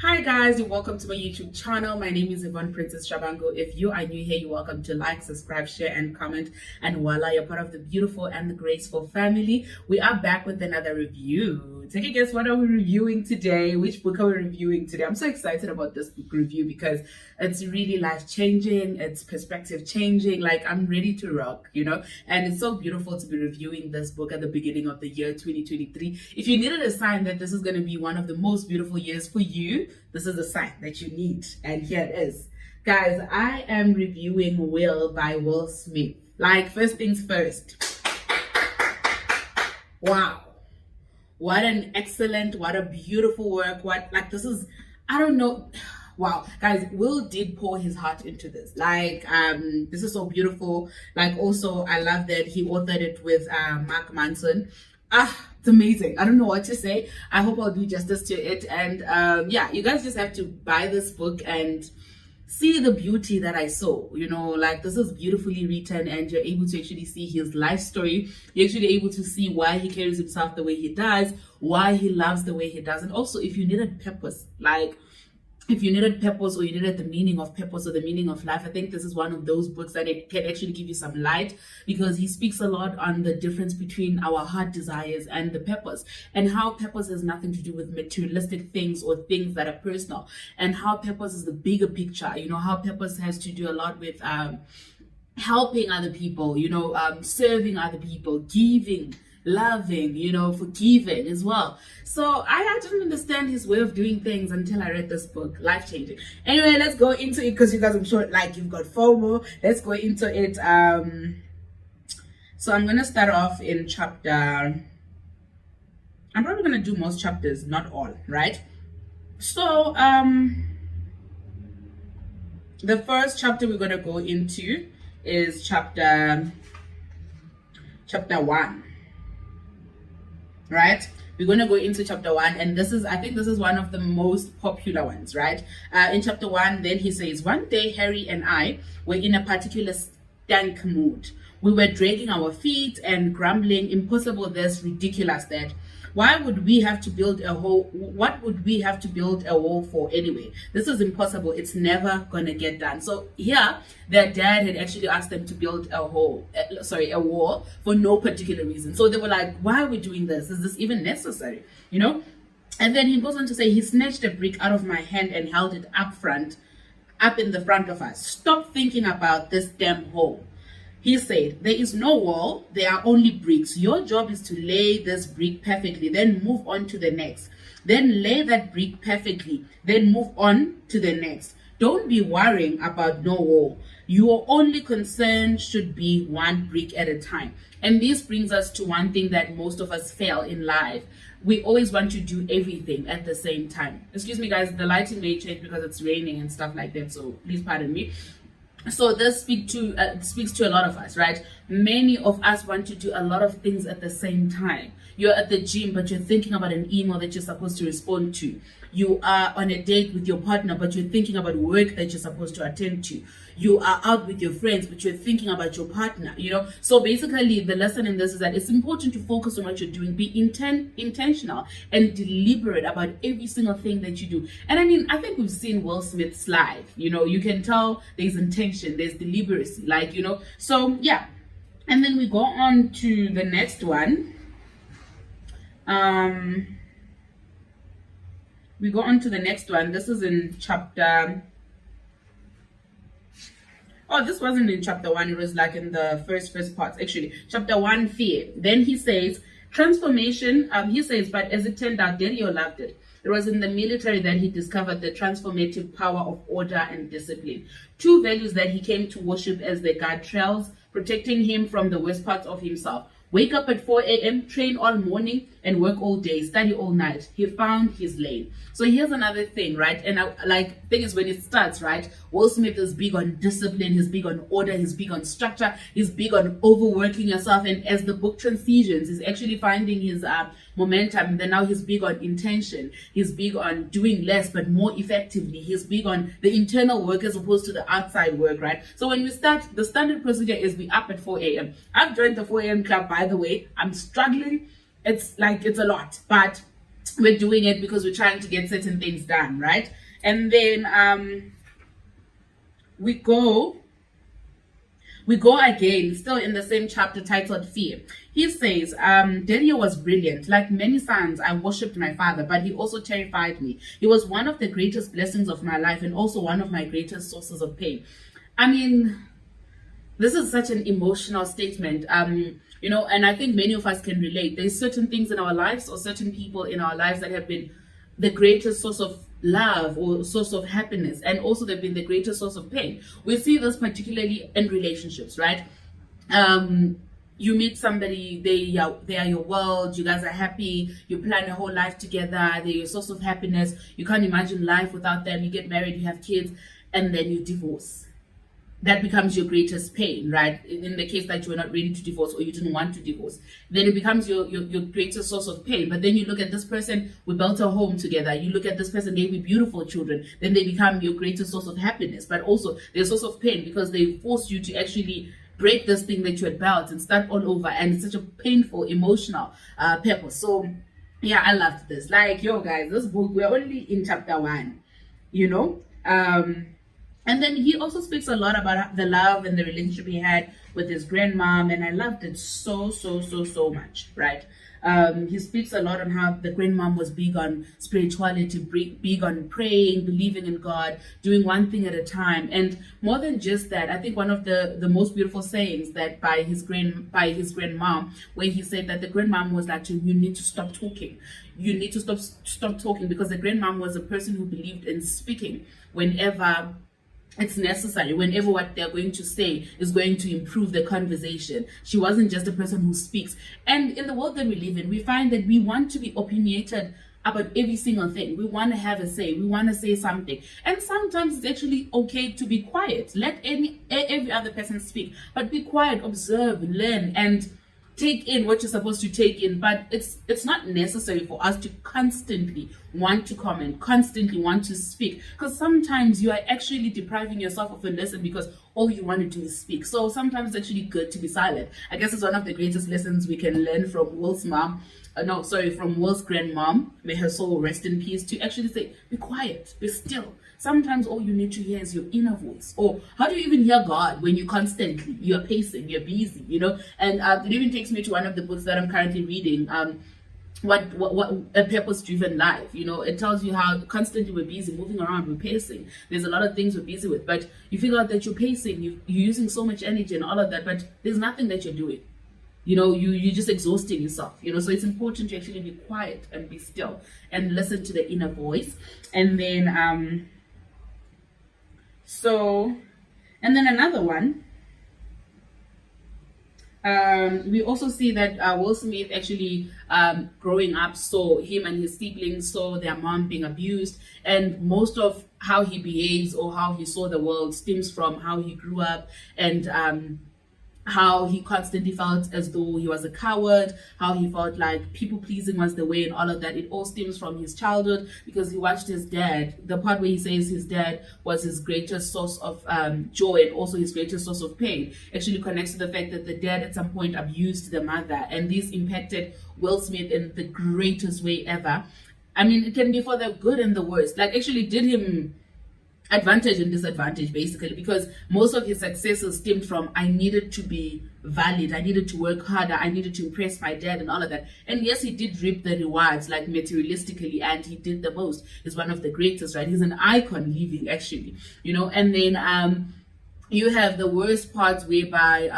Hi guys, and welcome to my YouTube channel. My name is Yvonne Princess Shabango. If you are new here, you're welcome to like, subscribe, share, and comment. And voila, you're part of the beautiful and the graceful family. We are back with another review. Take a guess, what are we reviewing today? Which book are we reviewing today? I'm so excited about this book review because it's really life-changing, it's perspective-changing. Like, I'm ready to rock, you know? And it's so beautiful to be reviewing this book at the beginning of the year 2023. If you needed a sign that this is going to be one of the most beautiful years for you, this is a sign that you need, and here it is. Guys, I am reviewing Will by Will Smith. Like, first things first. Wow. What an excellent, what a beautiful work. This is, I don't know. Wow, guys, Will did pour his heart into this. Like, this is so beautiful. Like, also, I love that he authored it with Mark Manson. It's amazing. I don't know what to say. I hope I'll do justice to it. And yeah, you guys just have to buy this book and see the beauty that I saw. You know, like, this is beautifully written and you're able to actually see his life story. You're actually able to see why he carries himself the way he does, why he loves the way he does. And also, if you needed purpose, like, if you needed purpose or you needed the meaning of purpose or the meaning of life, I think this is one of those books that it can actually give you some light, because he speaks a lot on the difference between our heart desires and the purpose, and how purpose has nothing to do with materialistic things or things that are personal, and how purpose is the bigger picture. You know, how purpose has to do a lot with helping other people, you know, serving other people, giving, loving, you know, forgiving as well. So I didn't understand his way of doing things until I read this book. Life-changing. Anyway, let's go into it, because you guys, I'm sure, like, you've got FOMO. Let's go into it. So I'm gonna start off in chapter, I'm probably gonna do most chapters, not all, right? So the first chapter we're gonna go into is chapter 1. Right, we're going to go into chapter 1, and this is, I think this is one of the most popular ones, right? In chapter 1, then he says, one day Harry and I were in a particular stank mood. We were dragging our feet and grumbling, impossible this, ridiculous that. Why would we have to build a wall? What would we have to build a wall for anyway? This is impossible. It's never gonna get done. So here, their dad had actually asked them to build a wall for no particular reason. So they were like, why are we doing this? Is this even necessary? You know? And then he goes on to say, he snatched a brick out of my hand and held it up in the front of us. Stop thinking about this damn hole. He said, there is no wall, there are only bricks. Your job is to lay this brick perfectly, then move on to the next. Then lay that brick perfectly, then move on to the next. Don't be worrying about no wall. Your only concern should be one brick at a time. And this brings us to one thing that most of us fail in life. We always want to do everything at the same time. Excuse me, guys, the lighting may change because it's raining and stuff like that, so please pardon me. So this speaks to a lot of us, right? Many of us want to do a lot of things at the same time. You're at the gym, but you're thinking about an email that you're supposed to respond to. You are on a date with your partner, but you're thinking about work that you're supposed to attend to. You are out with your friends, but you're thinking about your partner, you know? So basically, the lesson in this is that it's important to focus on what you're doing. Be intentional and deliberate about every single thing that you do. And I mean, I think we've seen Will Smith's life. You know, you can tell there's intention, there's deliberacy, like, you know? So, yeah. And then we go on to the next one. We go on to the next one. This is in chapter... Oh, this wasn't in chapter 1. It was like in the first parts, actually. Chapter 1, fear. Then he says, transformation. He says, but as it turned out, Delio loved it. It was in the military that he discovered the transformative power of order and discipline. Two values that he came to worship as the guard trails, protecting him from the worst parts of himself. Wake up at 4 a.m., train all morning, and work all day, study all night. He found his lane. So here's another thing, right? And thing is, when it starts, right, Will Smith is big on discipline, he's big on order, he's big on structure, he's big on overworking yourself. And as the book transitions, he's actually finding his momentum. And then now he's big on intention. He's big on doing less, but more effectively. He's big on the internal work as opposed to the outside work, right? So when we start, the standard procedure is we up at 4 a.m. I've joined the 4 a.m. club, by the way. I'm struggling. It's a lot, but we're doing it because we're trying to get certain things done, right? And then we go again, still in the same chapter titled Fear. He says, Daniel was brilliant. Like many sons, I worshipped my father, but he also terrified me. He was one of the greatest blessings of my life and also one of my greatest sources of pain. I mean, this is such an emotional statement, you know, and I think many of us can relate. There's certain things in our lives or certain people in our lives that have been the greatest source of love or source of happiness, and also they've been the greatest source of pain. We see this particularly in relationships, right? You meet somebody, they are your world, you guys are happy, you plan your whole life together, they're your source of happiness, you can't imagine life without them, you get married, you have kids, and then you divorce. That becomes your greatest pain, right? In the case that you were not ready to divorce or you didn't want to divorce, then it becomes your greatest source of pain. But then you look at this person, we built a home together. You look at this person, gave you beautiful children. Then they become your greatest source of happiness, but also their source of pain because they forced you to actually break this thing that you had built and start all over. And it's such a painful, emotional purpose. So yeah, I loved this. Like, yo guys, this book, we're only in chapter 1, you know? And then he also speaks a lot about the love and the relationship he had with his grandmom, and I loved it so much, right? He speaks a lot on how the grandmom was big on spirituality, big on praying, believing in God, doing one thing at a time. And more than just that, I think one of the most beautiful sayings that by his grandmom, where he said that the grandmom was like, you need to stop talking. You need to stop talking, because the grandmom was a person who believed in speaking whenever it's necessary, whenever what they're going to say is going to improve the conversation. She wasn't just a person who speaks. And in the world that we live in, we find that we want to be opinionated about every single thing. We want to have a say. We want to say something. And sometimes it's actually okay to be quiet. Let every other person speak, but be quiet, observe, learn, and take in what you're supposed to take in. But it's not necessary for us to constantly want to comment, constantly want to speak, because sometimes you are actually depriving yourself of a lesson because all you want to do is speak. So sometimes it's actually good to be silent. I guess it's one of the greatest lessons we can learn from Will's mom. From Will's grandmom, may her soul rest in peace, to actually say, be quiet, be still. Sometimes all you need to hear is your inner voice. Or how do you even hear God when you're pacing, you're busy, you know? And it even takes me to one of the books that I'm currently reading, what a purpose-driven life. You know, it tells you how constantly we're busy, moving around, we're pacing. There's a lot of things we're busy with, but you figure out that you're pacing, you're using so much energy and all of that, but there's nothing that you're doing. You know, you're just exhausting yourself, you know. So it's important to actually be quiet and be still and listen to the inner voice. And then and then another one, we also see that Will Smith actually growing up saw him and his siblings saw their mom being abused, and most of how he behaves or how he saw the world stems from how he grew up, and how he constantly felt as though he was a coward, how he felt like people pleasing was the way, and all of that. It all stems from his childhood, because he watched his dad. The part where he says his dad was his greatest source of joy and also his greatest source of pain actually connects to the fact that the dad at some point abused the mother, and this impacted Will Smith in the greatest way ever. I mean, it can be for the good and the worst. Like, actually did him advantage and disadvantage, basically, because most of his successes stemmed from, I needed to be valid, I needed to work harder, I needed to impress my dad and all of that. And yes, he did reap the rewards, like materialistically, and he did the most. He's one of the greatest, right? He's an icon living, actually, you know. And then you have the worst parts whereby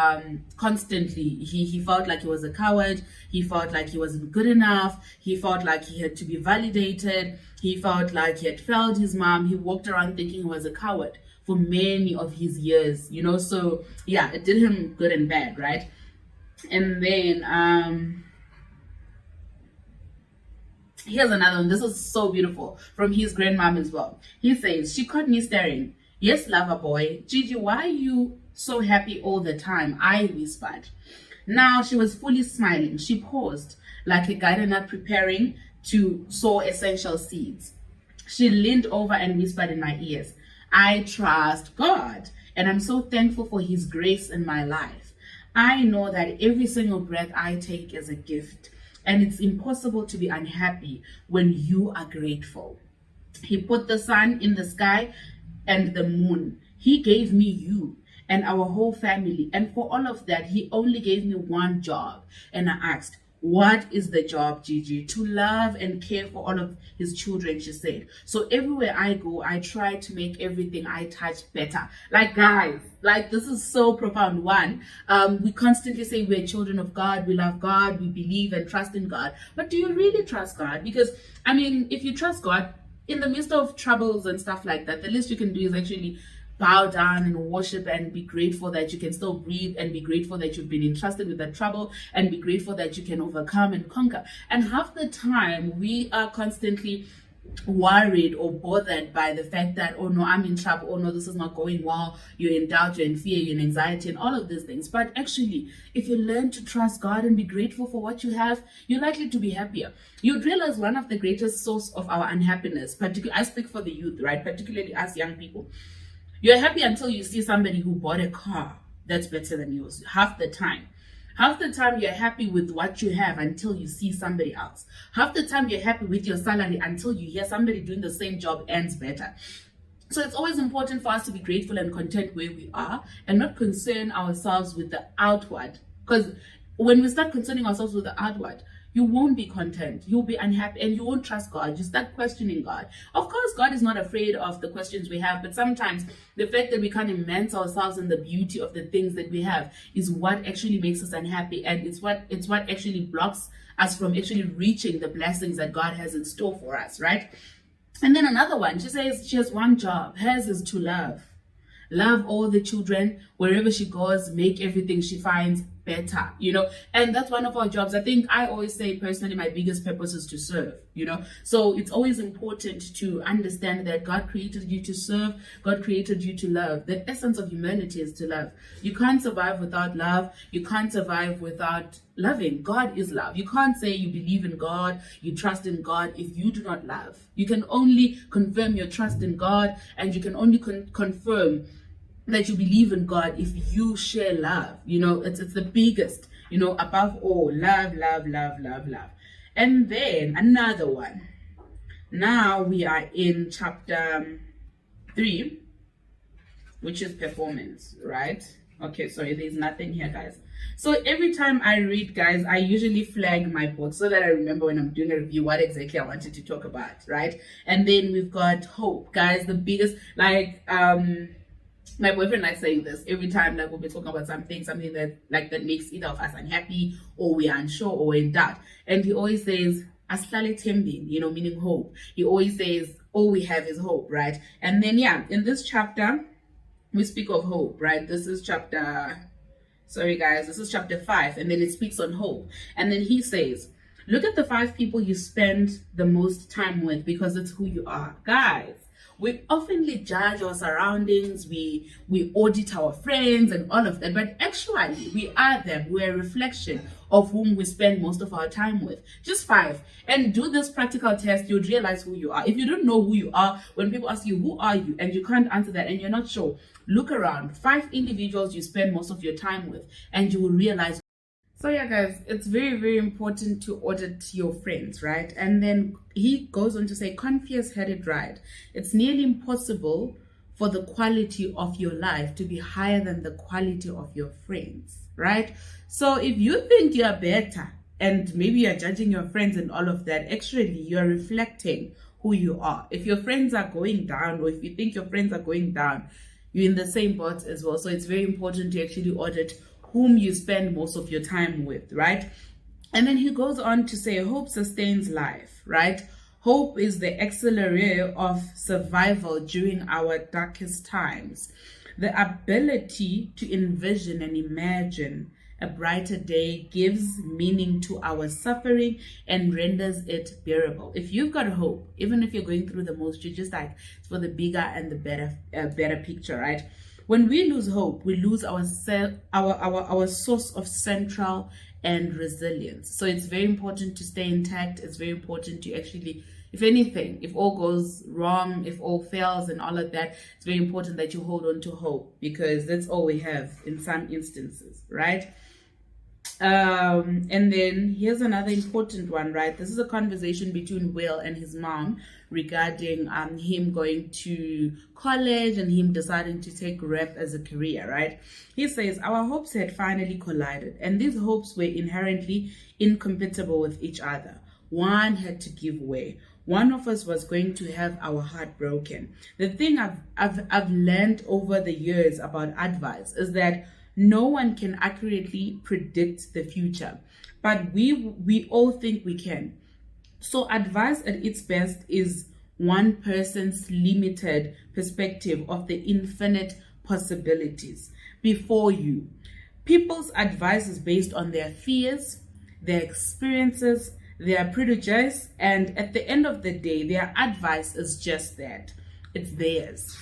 constantly he felt like he was a coward, he felt like he wasn't good enough, he felt like he had to be validated, he felt like he had failed his mom. He walked around thinking he was a coward for many of his years, you know. So yeah, it did him good and bad, right? And then here's another one. This is so beautiful, from his grandmom as well. He says, she caught me staring. Yes, lover boy. Gigi, why are you so happy all the time? I whispered. Now she was fully smiling. She paused like a gardener preparing to sow essential seeds. She leaned over and whispered in my ears, I trust God, and I'm so thankful for his grace in my life. I know that every single breath I take is a gift. And it's impossible to be unhappy when you are grateful. He put the sun in the sky and the moon. He gave me you and our whole family. And for all of that, he only gave me one job. And I asked, what is the job, Gigi? To love and care for all of his children, she said. So everywhere I go, I try to make everything I touch better. Like, guys, like, this is so profound. One, we constantly say we're children of God, we love God, we believe and trust in God. But do you really trust God? Because, I mean, if you trust God, in the midst of troubles and stuff like that, the least you can do is actually bow down and worship and be grateful that you can still breathe, and be grateful that you've been entrusted with that trouble, and be grateful that you can overcome and conquer. And half the time we are constantly worried or bothered by the fact that, oh no, I'm in trouble, oh no, this is not going well, you're in doubt, you're in fear, you're in anxiety, and all of these things. But actually, if you learn to trust God and be grateful for what you have, you're likely to be happier. You'd realize one of the greatest source of our unhappiness, particularly, I speak for the youth, right, particularly us young people, you're happy until you see somebody who bought a car that's better than yours. Half the time you're happy with what you have until you see somebody else. Half the time you're happy with your salary until you hear somebody doing the same job earns better. So it's always important for us to be grateful and content where we are, and not concern ourselves with the outward. Because when we start concerning ourselves with the outward, you won't be content, you'll be unhappy, and you won't trust God. You start questioning God. Of course, God is not afraid of the questions we have, but sometimes the fact that we can't immerse ourselves in the beauty of the things that we have is what actually makes us unhappy, and it's what actually blocks us from actually reaching the blessings that God has in store for us, right? And then another one, she says she has one job. Hers is to love. Love all the children, wherever she goes, make everything she finds better, and that's one of our jobs. I think I always say personally, my biggest purpose is to serve, so it's always important to understand that God created you to serve, God created you to love. The essence of humanity is to love. You can't survive without love, you can't survive without loving. God is love. You can't say you believe in God, you trust in God if you do not love. You can only confirm your trust in God, and you can only confirm that you believe in God if you share love. It's the biggest, above all, love, love, love, love, love. And then another one. Now we are in chapter 3, which is performance, right? Okay, sorry, there's nothing here, guys. So every time I read, guys, I usually flag my book so that I remember when I'm doing a review what exactly I wanted to talk about, right? And then we've got hope, guys, the biggest, my boyfriend likes saying this every time that we'll be talking about something that makes either of us unhappy, or we are unsure, or we're in doubt. And he always says, "Aslale tembin," meaning hope. He always says, all we have is hope, right? And then, in this chapter, we speak of hope, right? This is chapter 5, and then it speaks on hope. And then he says, look at the 5 people you spend the most time with, because it's who you are. Guys, we oftenly judge our surroundings, we audit our friends and all of that, but actually we are them. We're a reflection of whom we spend most of our time with. Just 5. And do this practical test, you'd realize who you are. If you don't know who you are, when people ask you, who are you? And you can't answer that and you're not sure, look around. 5 individuals you spend most of your time with, and you will realize. So yeah, guys, it's very, very important to audit your friends, right? And then he goes on to say, Confucius had it right. It's nearly impossible for the quality of your life to be higher than the quality of your friends, right? So if you think you're better, and maybe you're judging your friends and all of that, actually you're reflecting who you are. If your friends are going down, or if you think your friends are going down, you're in the same boat as well. So it's very important to actually audit whom you spend most of your time with, right? And then he goes on to say, hope sustains life, right? Hope is the accelerator of survival during our darkest times. The ability to envision and imagine a brighter day gives meaning to our suffering and renders it bearable. If you've got hope, even if you're going through the most, you're just like, it's for the bigger and the better picture, right? When we lose hope, we lose our source of central and resilience. So it's very important to stay intact. It's very important to actually, if anything, if all goes wrong, if all fails and all of that, it's very important that you hold on to hope, because that's all we have in some instances, right? And then here's another important one, right? This is a conversation between Will and his mom regarding him going to college and him deciding to take rep as a career, right? He says, our hopes had finally collided, and these hopes were inherently incompatible with each other. One had to give way. One of us was going to have our heart broken. The thing I've learned over the years about advice is that no one can accurately predict the future, but we all think we can. So advice at its best is one person's limited perspective of the infinite possibilities before you. People's advice is based on their fears, their experiences, their prejudice, and at the end of the day, their advice is just that. It's theirs.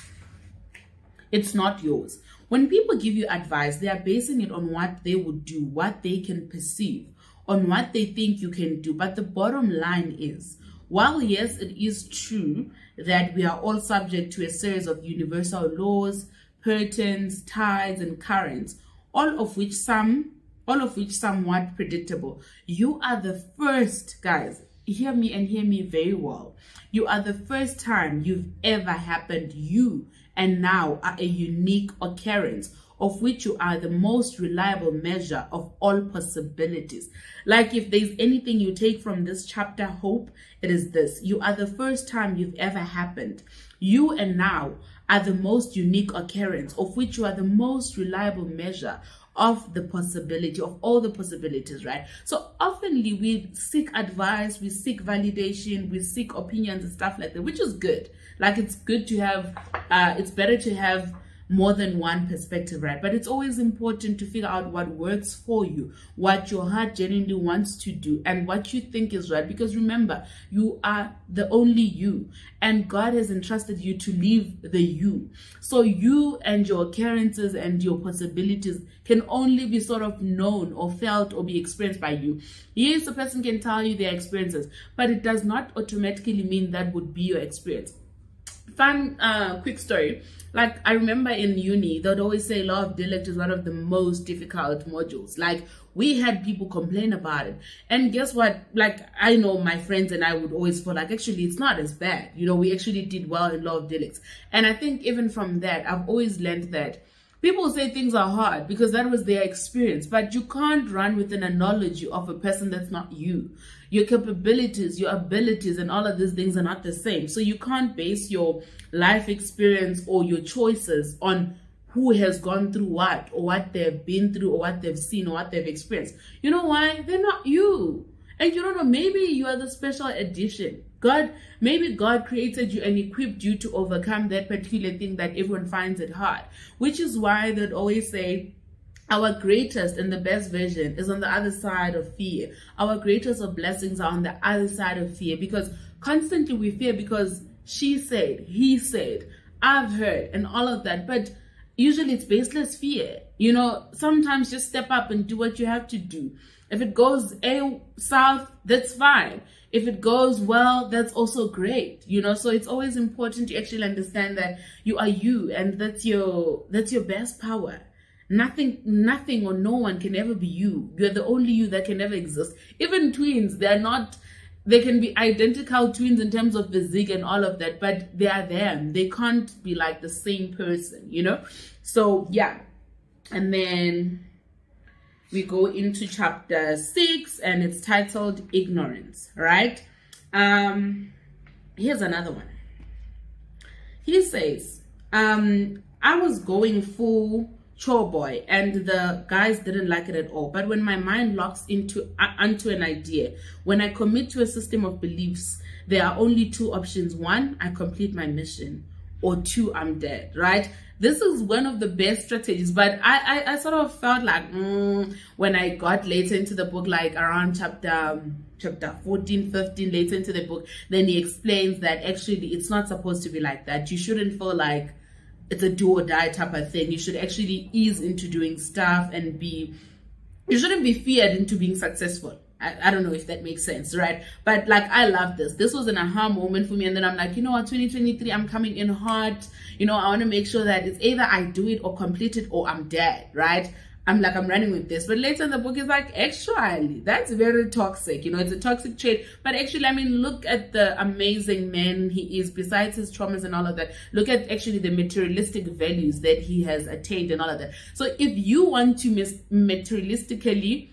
It's not yours. When people give you advice, they are basing it on what they would do, what they can perceive, on what they think you can do. But the bottom line is, while yes, it is true that we are all subject to a series of universal laws, patterns, tides, and currents, all of which somewhat predictable, you are the first, guys, hear me and hear me very well. You are the first time you've ever happened. You and now are a unique occurrence of which you are the most reliable measure of all possibilities. Like if there's anything you take from this chapter, hope, it is this. You are the first time you've ever happened. You and now are the most unique occurrence of which you are the most reliable measure of the possibility, of all the possibilities, right? So oftenly we seek advice, we seek validation, we seek opinions and stuff like that, which is good. Like it's good to have, it's better to have more than one perspective, right? But it's always important to figure out what works for you, what your heart genuinely wants to do, and what you think is right. Because remember, you are the only you, and God has entrusted you to live the you. So you and your occurrences and your possibilities can only be sort of known or felt or be experienced by you. Yes, a person can tell you their experiences, but it does not automatically mean that would be your experience. Fun quick story. Like I remember in uni, they'd always say law of dialect is one of the most difficult modules. Like we had people complain about it, and guess what? Like I know my friends and I would always feel like actually it's not as bad. You know, we actually did well in law of dialects. And I think even from that, I've always learned that people say things are hard because that was their experience, but you can't run with an analogy of a person that's not you. Your capabilities, your abilities, and all of these things are not the same. So you can't base your life experience or your choices on who has gone through what, or what they've been through, or what they've seen, or what they've experienced. You know why? They're not you. And you don't know, maybe you are the special edition. Maybe God created you and equipped you to overcome that particular thing that everyone finds it hard. Which is why they'd always say, our greatest and the best version is on the other side of fear. Our greatest of blessings are on the other side of fear, because constantly we fear because she said, he said, I've heard, and all of that. But usually it's baseless fear. You know, sometimes just step up and do what you have to do. If it goes south, that's fine. If it goes well, that's also great. You know, so it's always important to actually understand that you are you, and that's your best power. Nothing or no one can ever be you. You're the only you that can ever exist. Even twins, they can be identical twins in terms of physique and all of that, but they are them. They can't be like the same person, you know? So yeah. And then we go into chapter 6, and it's titled Ignorance, right? Here's another one. He says, I was going full chore boy, and the guys didn't like it at all. But when my mind locks onto an idea, when I commit to a system of beliefs, there are only two options. One, I complete my mission, or two, I'm dead, right? This is one of the best strategies, but I sort of felt like when I got later into the book, like around chapter 14, 15, later into the book, then he explains that actually it's not supposed to be like that. You shouldn't feel like it's a do or die type of thing. You should actually ease into doing stuff and you shouldn't be feared into being successful. I don't know if that makes sense, right? But like, I love this. This was an aha moment for me. And then I'm like, you know what, 2023, I'm coming in hot. You know, I want to make sure that it's either I do it or complete it or I'm dead, right? I'm running with this. But later in the book, it's like, actually, that's very toxic. You know, it's a toxic trait. But actually, I mean, look at the amazing man he is, besides his traumas and all of that. Look at actually the materialistic values that he has attained and all of that. So if you want to materialistically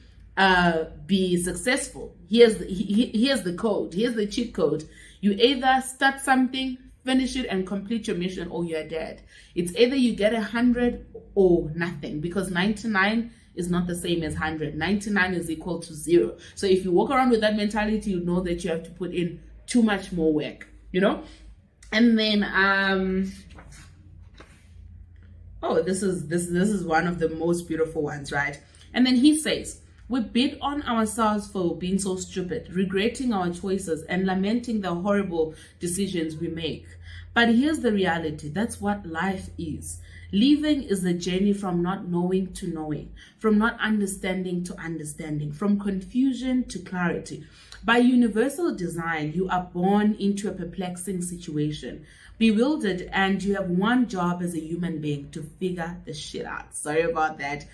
be successful, here's the code. Here's the cheat code. You either start something, finish it, and complete your mission, or you're dead. It's either you get 100 or nothing, because 99 is not the same as 100. 99 is equal to 0. So if you walk around with that mentality, you know that you have to put in too much more work, you know. And then this is one of the most beautiful ones, right? And then he says, we beat on ourselves for being so stupid, regretting our choices and lamenting the horrible decisions we make. But here's the reality. That's what life is. Living is the journey from not knowing to knowing, from not understanding to understanding, from confusion to clarity. By universal design, you are born into a perplexing situation, bewildered, and you have one job as a human being: to figure the shit out. Sorry about that.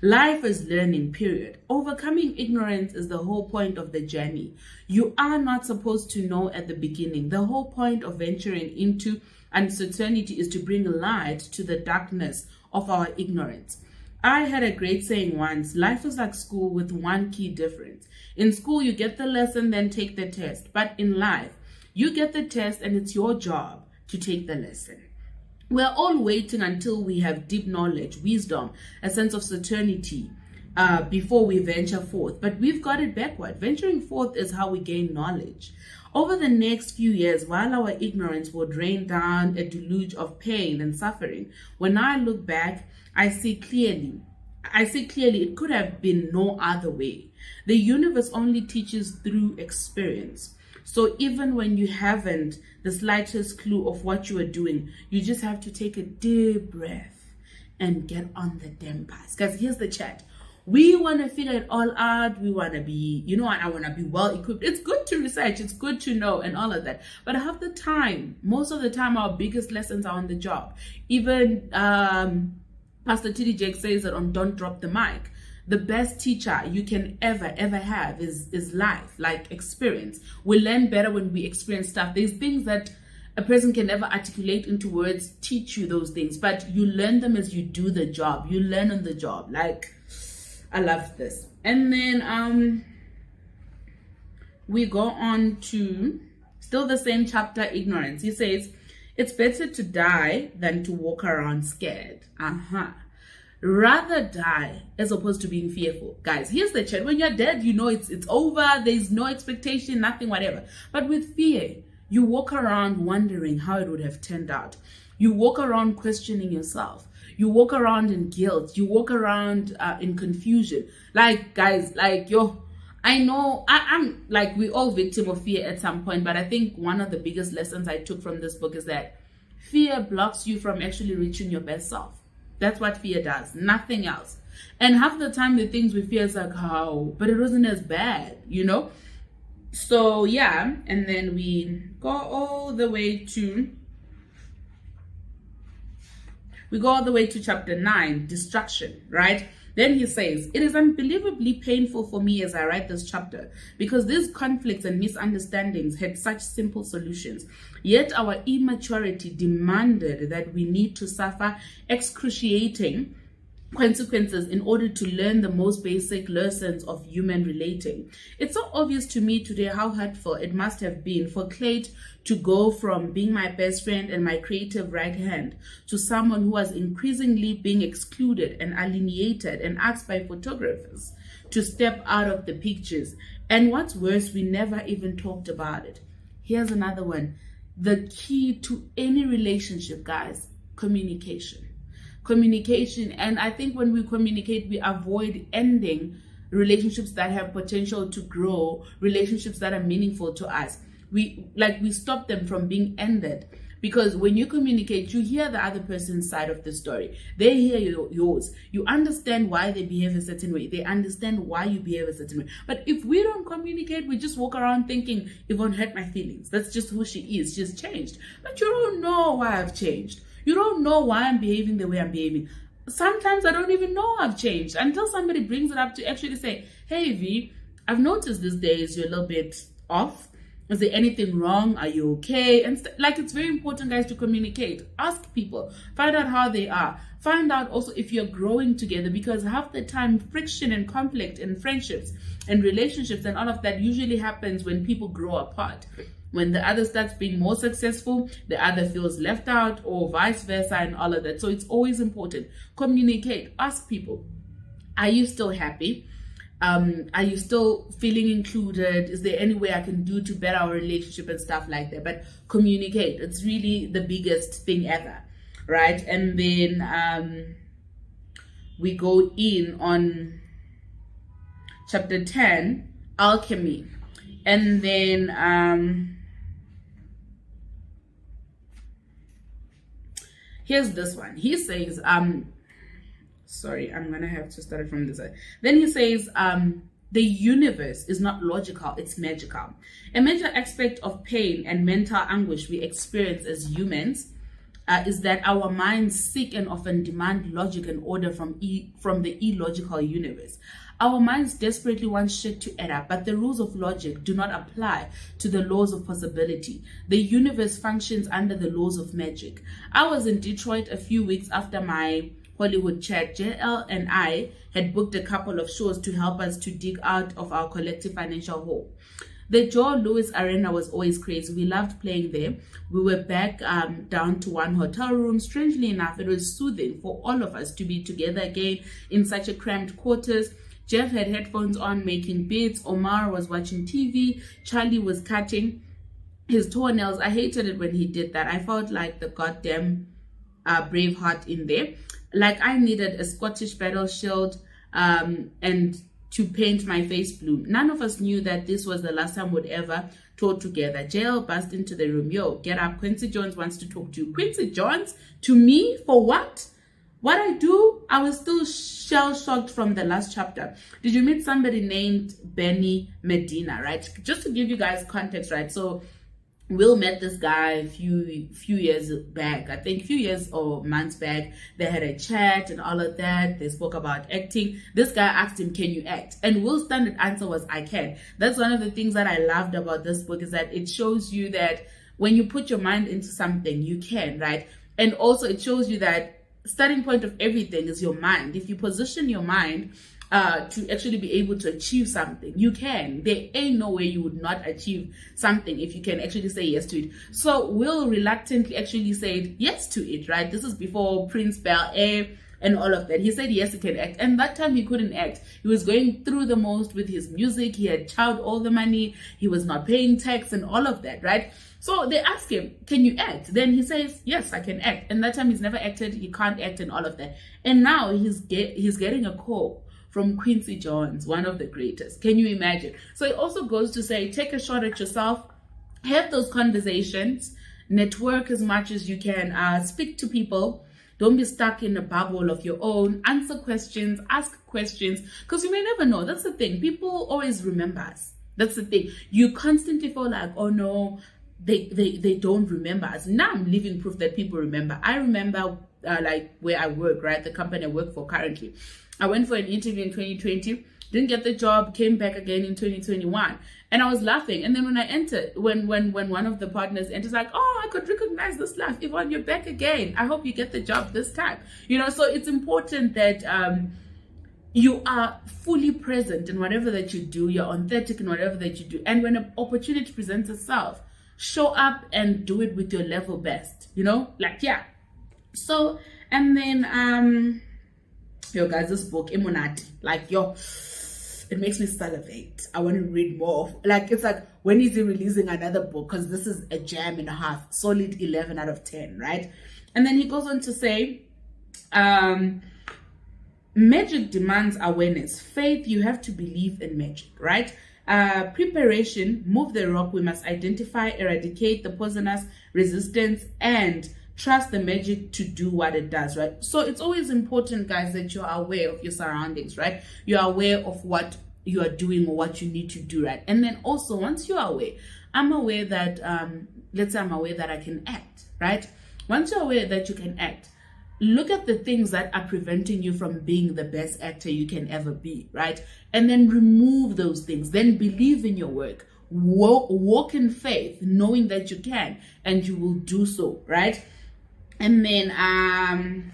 Life is learning, period. Overcoming ignorance is the whole point of the journey. You are not supposed to know at the beginning. The whole point of venturing into uncertainty is to bring light to the darkness of our ignorance. I had a great saying once: life is like school with one key difference. In school, you get the lesson, then take the test. But in life, you get the test and it's your job to take the lesson. We're all waiting until we have deep knowledge, wisdom, a sense of certainty before we venture forth. But we've got it backward. Venturing forth is how we gain knowledge. Over the next few years, while our ignorance will drain down a deluge of pain and suffering, when I look back, I see clearly it could have been no other way. The universe only teaches through experience. So even when you haven't the slightest clue of what you are doing, you just have to take a deep breath and get on the damn path. Guys, here's the chat. We want to figure it all out. We want to be, I want to be well equipped. It's good to research. It's good to know and all of that. But half the time, most of the time, our biggest lessons are on the job. Even Pastor T.D. Jake says that on Don't Drop the Mic. The best teacher you can ever have is life, like experience. We learn better when we experience stuff. There's things that a person can never articulate into words, teach you those things, but you learn them as you do the job. You learn on the job. Like, I love this. And then we go on to still the same chapter, ignorance. He says, it's better to die than to walk around scared. Rather die as opposed to being fearful. Guys, here's the chat. When you're dead, you know it's over. There's no expectation, nothing, whatever. But with fear, you walk around wondering how it would have turned out. You walk around questioning yourself. You walk around in guilt. You walk around in confusion. Like, guys, like, I know I'm like, we all victim of fear at some point, but I think one of the biggest lessons I took from this book is that fear blocks you from actually reaching your best self. That's what fear does, nothing else. And half the time the things we fear is like, how? But it wasn't as bad, So yeah, and then we go all the way to chapter 9, destruction, right? Then he says, it is unbelievably painful for me as I write this chapter because these conflicts and misunderstandings had such simple solutions. Yet our immaturity demanded that we need to suffer excruciating consequences in order to learn the most basic lessons of human relating. It's so obvious to me today how hurtful it must have been for Clayt to go from being my best friend and my creative right hand to someone who was increasingly being excluded and alienated and asked by photographers to step out of the pictures. And what's worse, we never even talked about it. Here's another one. The key to any relationship, guys, communication. And I think when we communicate, we avoid ending relationships that have potential to grow, relationships that are meaningful to us. We stop them from being ended, because when you communicate, you hear the other person's side of the story. They hear yours. You understand why they behave a certain way. They understand why you behave a certain way. But if we don't communicate, we just walk around thinking, Yvonne hurt my feelings. That's just who she is. She's changed. But you don't know why I've changed. You don't know why I'm behaving the way I'm behaving. sometimes I don't even know I've changed until somebody brings it up to actually say, hey V, I've noticed these days you're a little bit off. Is there anything wrong? Are you okay? And like, it's very important, guys, to communicate. Ask people, find out how they are. Find out also if you're growing together, because half the time friction and conflict in friendships and relationships and all of that usually happens when people grow apart. When the other starts being more successful, the other feels left out, or vice versa, and all of that. So it's always important. Communicate. Ask people, are you still happy? Are you still feeling included? Is there any way I can do to better our relationship and stuff like that? But communicate. It's really the biggest thing ever, right? And then we go in on chapter 10, alchemy. And then here's this one. He says, sorry, I'm gonna have to start it from this side. Then he says, the universe is not logical, it's magical. A major aspect of pain and mental anguish we experience as humans is that our minds seek and often demand logic and order from the illogical universe. Our minds desperately want shit to add up, but the rules of logic do not apply to the laws of possibility. The universe functions under the laws of magic. I was in Detroit a few weeks after my Hollywood chat. JL and I had booked a couple of shows to help us to dig out of our collective financial hole. The Joe Louis Arena was always crazy. We loved playing there. We were back down to one hotel room. Strangely enough, it was soothing for all of us to be together again in such a cramped quarters. Jeff had headphones on making beats. Omar was watching TV. Charlie was cutting his toenails. I hated it when he did that. I felt like the goddamn Braveheart in there. Like I needed a Scottish battle shield and to paint my face blue. None of us knew that this was the last time we'd ever tour together. JL burst into the room. Yo, get up. Quincy Jones wants to talk to you. Quincy Jones? To me? For what? What I do? I was still shell-shocked from the last chapter. Did you meet somebody named Benny Medina, right? Just to give you guys context, right? So Will met this guy a few years back. I think a few years or months back. They had a chat and all of that. They spoke about acting. This guy asked him, can you act? And Will's standard answer was, I can. That's one of the things that I loved about this book, is that it shows you that when you put your mind into something, you can, right? And also it shows you that starting point of everything is your mind. If you position your mind to actually be able to achieve something, you can. There ain't no way you would not achieve something if you can actually say yes to it. So Will reluctantly actually said yes to it, right? This is before Prince Bel Air and all of that. He said yes, he can act. And that time he couldn't act. He was going through the most with his music. He had chowed all the money. He was not paying tax and all of that, right? So they asked him, can you act? Then he says, yes, I can act. And that time he's never acted. He can't act and all of that. And now he's getting a call from Quincy Jones, one of the greatest. Can you imagine? So it also goes to say, take a shot at yourself, have those conversations, network as much as you can, speak to people. Don't be stuck in a bubble of your own. Answer questions, ask questions, because you may never know. That's the thing. People always remember us. That's the thing. You constantly feel like, oh no, they don't remember us. Now I'm living proof that people remember. I remember like where I work, right? The company I work for currently. I went for an interview in 2020, didn't get the job, came back again in 2021. And I was laughing. And then when I entered, when one of the partners enters, like, oh, I could recognize this laugh. Yvonne, you're back again. I hope you get the job this time. You know, so it's important that you are fully present in whatever that you do. You're authentic in whatever that you do. And when an opportunity presents itself, show up and do it with your level best, you know, like, yeah. So, and then, yo guys, this book, Emunati, like, yo, it makes me salivate. I want to read more of, like, it's like, when is he releasing another book? Because this is a jam and a half, solid 11 out of 10, right? And then he goes on to say, magic demands awareness. Faith, you have to believe in magic, right? Preparation, move the rock. We must identify, eradicate the poisonous resistance, and trust the magic to do what it does, right? So it's always important, guys, that you're aware of your surroundings, right? You're aware of what you are doing or what you need to do, right? And then also, once you're aware, I'm aware that, let's say I'm aware that I can act, right? Once you're aware that you can act, look at the things that are preventing you from being the best actor you can ever be, right? And then remove those things. Then believe in your work. Walk in faith, knowing that you can, and you will do so, right? And then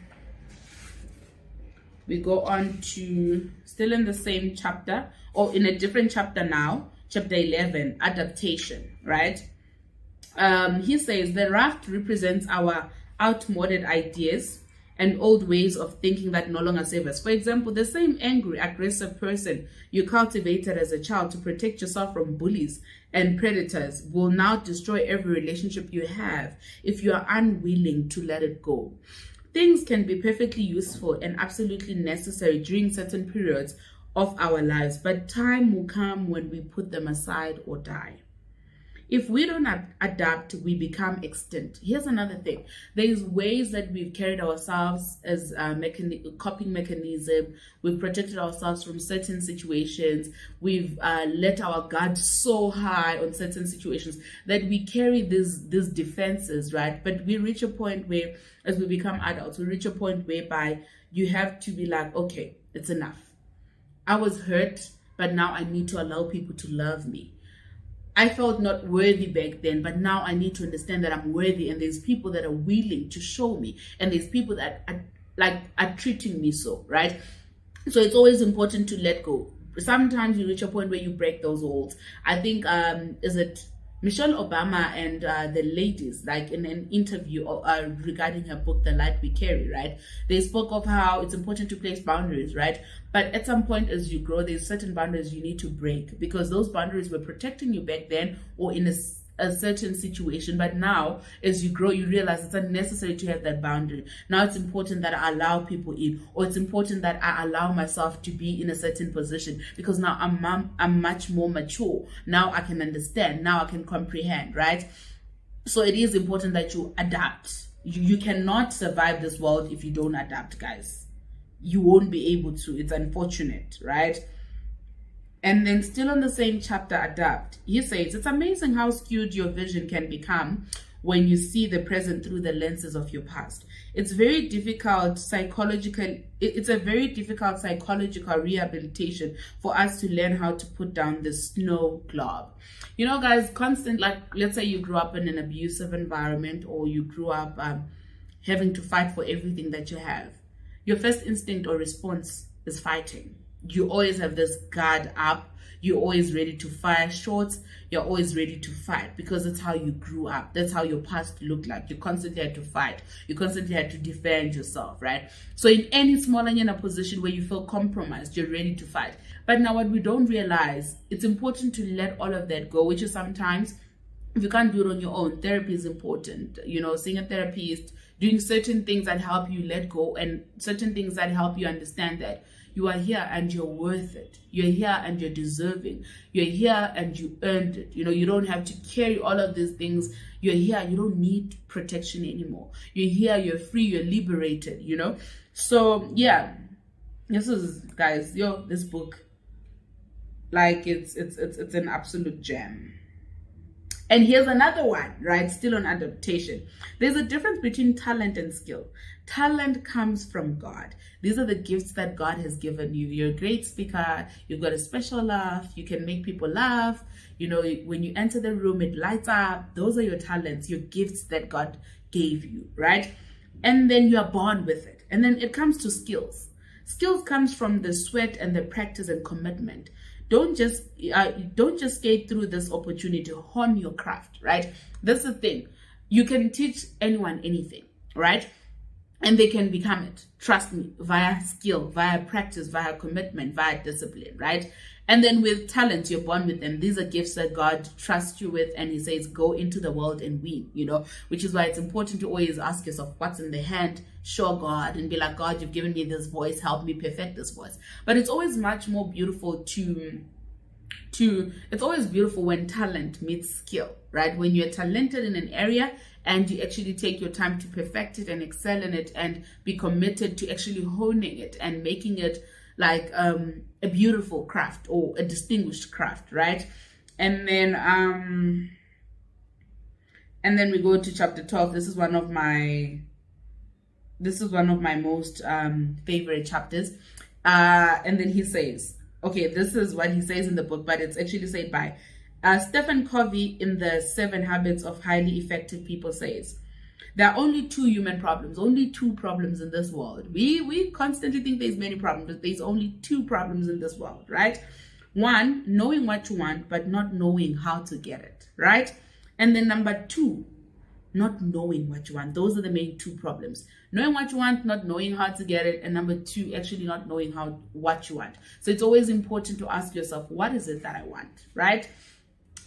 we go on to, still in the same chapter, or in a different chapter now, chapter 11, adaptation, right? He says the raft represents our outmoded ideas and old ways of thinking that no longer serve us. For example, the same angry, aggressive person you cultivated as a child to protect yourself from bullies and predators will now destroy every relationship you have if you are unwilling to let it go. Things can be perfectly useful and absolutely necessary during certain periods of our lives, but time will come when we put them aside or die. If we don't adapt, we become extinct. Here's another thing. There's ways that we've carried ourselves as a coping mechanism. We've protected ourselves from certain situations. We've let our guard so high on certain situations that we carry these defenses, right? But we reach a point where, as we become adults, we reach a point whereby you have to be like, okay, it's enough. I was hurt, but now I need to allow people to love me. I felt not worthy back then, but now I need to understand that I'm worthy, and there's people that are willing to show me, and there's people that are treating me so, right? So it's always important to let go. Sometimes you reach a point where you break those walls. I think, is it Michelle Obama and the ladies, like in an interview regarding her book, The Light We Carry, right? They spoke of how it's important to place boundaries, right? But at some point as you grow, there's certain boundaries you need to break, because those boundaries were protecting you back then or in a certain situation. But now as you grow, you realize it's unnecessary to have that boundary. Now it's important that I allow people in, or it's important that I allow myself to be in a certain position, because now I'm much more mature. Now I can understand, now I can comprehend, right? So it is important that you adapt. You cannot survive this world if you don't adapt, guys. You won't be able to. It's unfortunate, right? And then still on the same chapter, adapt, he says, it's amazing how skewed your vision can become when you see the present through the lenses of your past. It's a very difficult psychological rehabilitation for us to learn how to put down the snow globe. You know, guys, let's say you grew up in an abusive environment, or you grew up having to fight for everything that you have. Your first instinct or response is fighting. You always have this guard up. You're always ready to fire shots. You're always ready to fight, because that's how you grew up. That's how your past looked like. You constantly had to fight. You constantly had to defend yourself, right? So in any small and position where you feel compromised, you're ready to fight. But now what we don't realize, it's important to let all of that go, which is sometimes, if you can't do it on your own, therapy is important. You know, seeing a therapist, doing certain things that help you let go, and certain things that help you understand that you are here and you're worth it. You're here and you're deserving. You're here and you earned it. You know, you don't have to carry all of these things. You're here. You don't need protection anymore. You're here. You're free. You're liberated, you know? So, yeah, this is, guys, this book, like, it's an absolute gem. And here's another one, right? Still on adaptation. There's a difference between talent and skill. Talent comes from God. These are the gifts that God has given you. You're a great speaker. You've got a special laugh. You can make people laugh. You know, when you enter the room, it lights up. Those are your talents, your gifts that God gave you, right? And then you are born with it. And then it comes to skills. Skills comes from the sweat and the practice and commitment. Don't just skate through this opportunity to hone your craft, right? That's the thing. You can teach anyone anything, right? And they can become it. Trust me, via skill, via practice, via commitment, via discipline, right? And then with talent, you're born with them. These are gifts that God trusts you with, and he says, go into the world and win, you know, which is why it's important to always ask yourself, what's in the hand? Show God and be like, God, you've given me this voice, help me perfect this voice. But it's always much more beautiful it's always beautiful when talent meets skill, right? When you're talented in an area and you actually take your time to perfect it and excel in it and be committed to actually honing it and making it like a beautiful craft or a distinguished craft, right? And then we go to chapter 12. This is one of my this is one of my most favorite chapters. And then he says, okay, this is what he says in the book, but it's actually said by Stephen Covey in the 7 Habits of Highly Effective People says, there are only 2 human problems, only 2 problems in this world. We constantly think there's many problems, but there's only 2 problems in this world, right? 1, knowing what you want, but not knowing how to get it, right? And then number 2, not knowing what you want. Those are the main 2 problems. Knowing what you want, not knowing how to get it, and number 2, actually not knowing what you want. So it's always important to ask yourself, what is it that I want, right?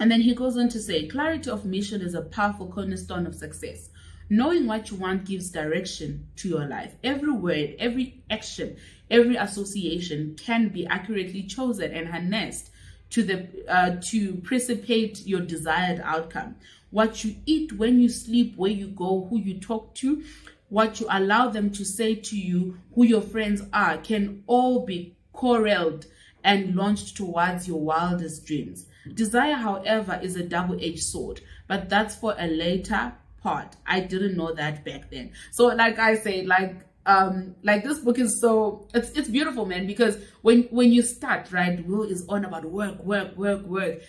And then he goes on to say, clarity of mission is a powerful cornerstone of success. Knowing what you want gives direction to your life. Every word, every action, every association can be accurately chosen and harnessed to precipitate your desired outcome. What you eat, when you sleep, where you go, who you talk to, what you allow them to say to you, who your friends are, can all be corralled and launched towards your wildest dreams. Desire, however, is a double-edged sword, but that's for a later part. I didn't know that back then. So like I say, like this book is so, it's beautiful, man, because when you start, right, Will is on about work,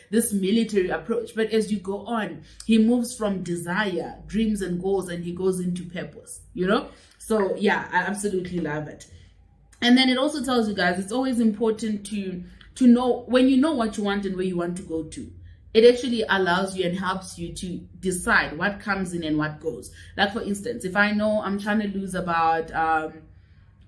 this military approach, but as you go on, he moves from desire, dreams and goals, and he goes into purpose, you know. So yeah, I absolutely love it. And then it also tells you guys, it's always important to know, when you know what you want and where you want to go to, it actually allows you and helps you to decide what comes in and what goes. Like for instance, if I know I'm trying to lose about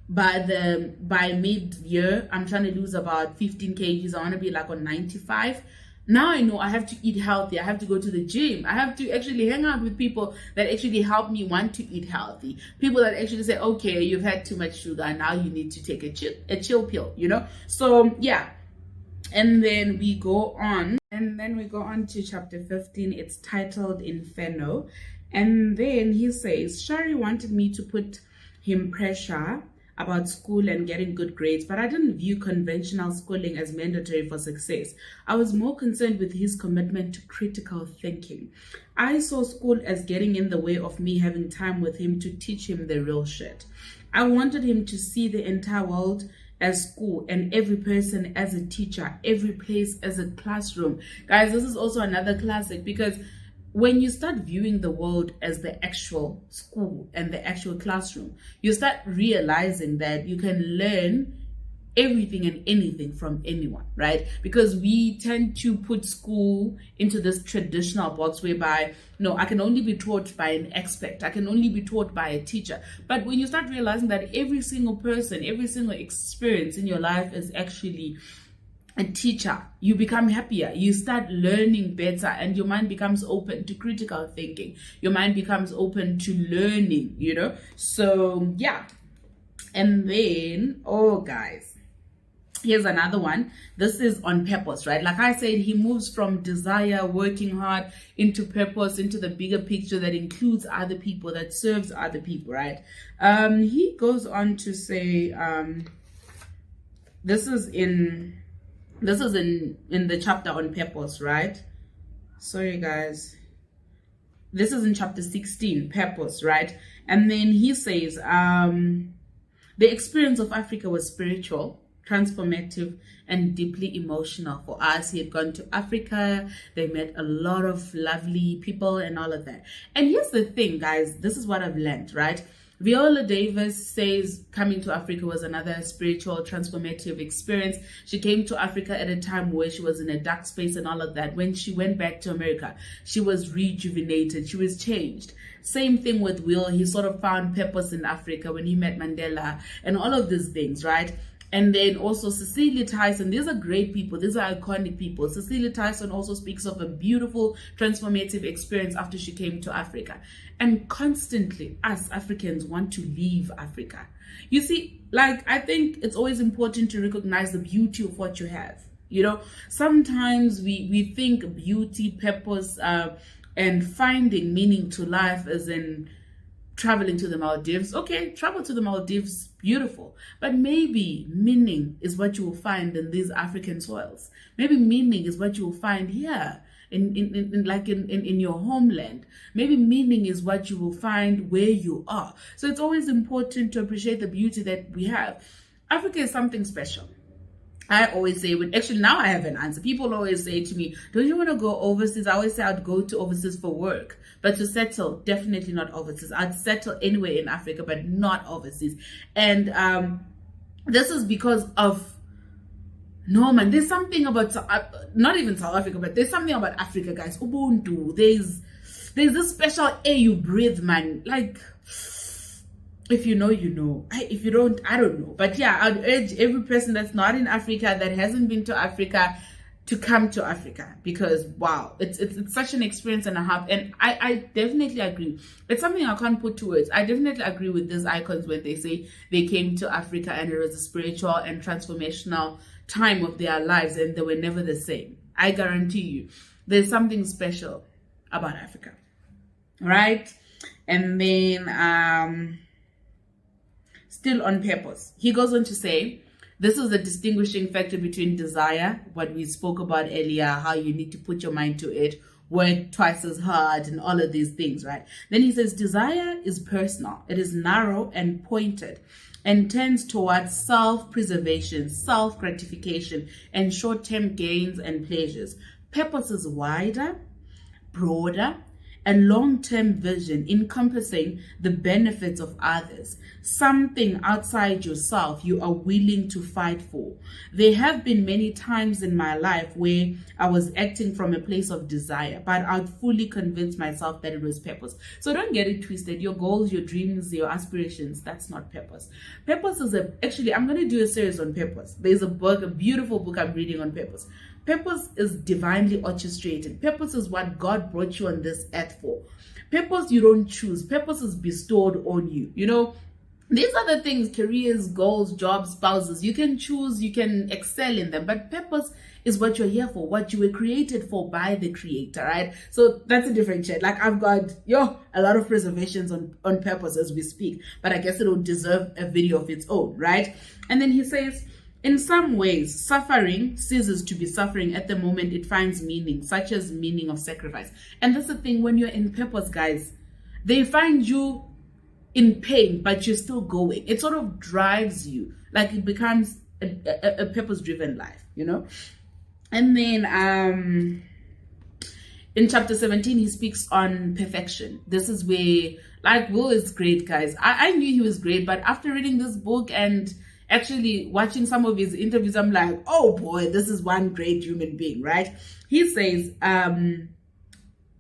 by mid-year, I'm trying to lose about 15 kgs. I want to be like on 95. Now I know I have to eat healthy. I have to go to the gym. I have to actually hang out with people that actually help me want to eat healthy. People that actually say, okay, you've had too much sugar, now you need to take a chill pill, you know? So yeah. And then we go on. And then we go on to chapter 15. It's titled Inferno. And then he says, Shari wanted me to put him pressure about school and getting good grades, but I didn't view conventional schooling as mandatory for success. I was more concerned with his commitment to critical thinking. I saw school as getting in the way of me having time with him to teach him the real shit. I wanted him to see the entire world as school and every person as a teacher, every place as a classroom. Guys, this is also another classic, because when you start viewing the world as the actual school and the actual classroom, you start realizing that you can learn everything and anything from anyone, right? Because we tend to put school into this traditional box whereby, no, I can only be taught by an expert, I can only be taught by a teacher. But when you start realizing that every single person, every single experience in your life is actually a teacher, you become happier, you start learning better, and your mind becomes open to critical thinking, your mind becomes open to learning, you know. So yeah. And then, oh guys, here's another one. This is on purpose, right? Like I said, he moves from desire, working hard, into purpose, into the bigger picture that includes other people, that serves other people, right? He goes on to say, this is in the chapter on purpose, right? Sorry guys. This is in chapter 16, purpose, right? And then he says, the experience of Africa was spiritual, transformative, and deeply emotional for us. He had gone to Africa, they met a lot of lovely people and all of that. And here's the thing, guys, this is what I've learned, right? Viola Davis says coming to Africa was another spiritual, transformative experience. She came to Africa at a time where she was in a dark space and all of that. When she went back to America, she was rejuvenated, she was changed. Same thing with Will. He sort of found purpose in Africa when he met Mandela and all of these things, right? And then also Cecilia Tyson. These are great people. These are iconic people. Cecilia Tyson also speaks of a beautiful transformative experience after she came to Africa. And constantly, us Africans want to leave Africa. You see, like, I think it's always important to recognize the beauty of what you have. You know, sometimes we think beauty, purpose, and finding meaning to life as in traveling to the Maldives. Okay, travel to the Maldives, beautiful. But maybe meaning is what you will find in these African soils. Maybe meaning is what you will find here in your homeland. Maybe meaning is what you will find where you are. So it's always important to appreciate the beauty that we have. Africa is something special. I always say, actually now I have an answer. People always say to me, don't you want to go overseas? I always say I'd go to overseas for work, but to settle, definitely not overseas. I'd settle anywhere in Africa, but not overseas. And this is because of, no man, there's something about, not even South Africa, but there's something about Africa, guys. Ubuntu, there's this special air you breathe, man. Like, if you know, you know. If you don't, I don't know. But yeah, I'd urge every person that's not in Africa, that hasn't been to Africa, to come to Africa, because wow, it's such an experience and a half. And I definitely agree. It's something I can't put to words. I definitely agree with these icons when they say they came to Africa and it was a spiritual and transformational time of their lives and they were never the same. I guarantee you, there's something special about Africa, right? And then still on purpose, he goes on to say, this is a distinguishing factor between desire, what we spoke about earlier, how you need to put your mind to it, work twice as hard, and all of these things, right? Then he says, desire is personal. It is narrow and pointed and tends towards self-preservation, self-gratification, and short-term gains and pleasures. Purpose is wider, broader, and long-term vision encompassing the benefits of others, something outside yourself you are willing to fight for. There have been many times in my life where I was acting from a place of desire, but I'd fully convince myself that it was purpose. So don't get it twisted. Your goals, your dreams, your aspirations, that's not purpose. Purpose is actually, I'm going to do a series on purpose. There's a book, a beautiful book I'm reading on purpose. Purpose is divinely orchestrated. Purpose is what God brought you on this earth for. Purpose you don't choose. Purpose is bestowed on you. You know, these are the things, careers, goals, jobs, spouses. You can choose, you can excel in them. But purpose is what you're here for, what you were created for by the Creator, right? So that's a different chat. Like I've got, a lot of preservations on purpose as we speak. But I guess it'll deserve a video of its own, right? And then he says, in some ways, suffering ceases to be suffering at the moment it finds meaning, such as meaning of sacrifice. And that's the thing, when you're in purpose, guys, they find you in pain, but you're still going. It sort of drives you, like it becomes a purpose-driven life, you know? And then in chapter 17, he speaks on perfection. This is where, like, Will is great, guys. I knew he was great, but after reading this book and actually watching some of his interviews, I'm like, oh boy, this is one great human being, right? He says,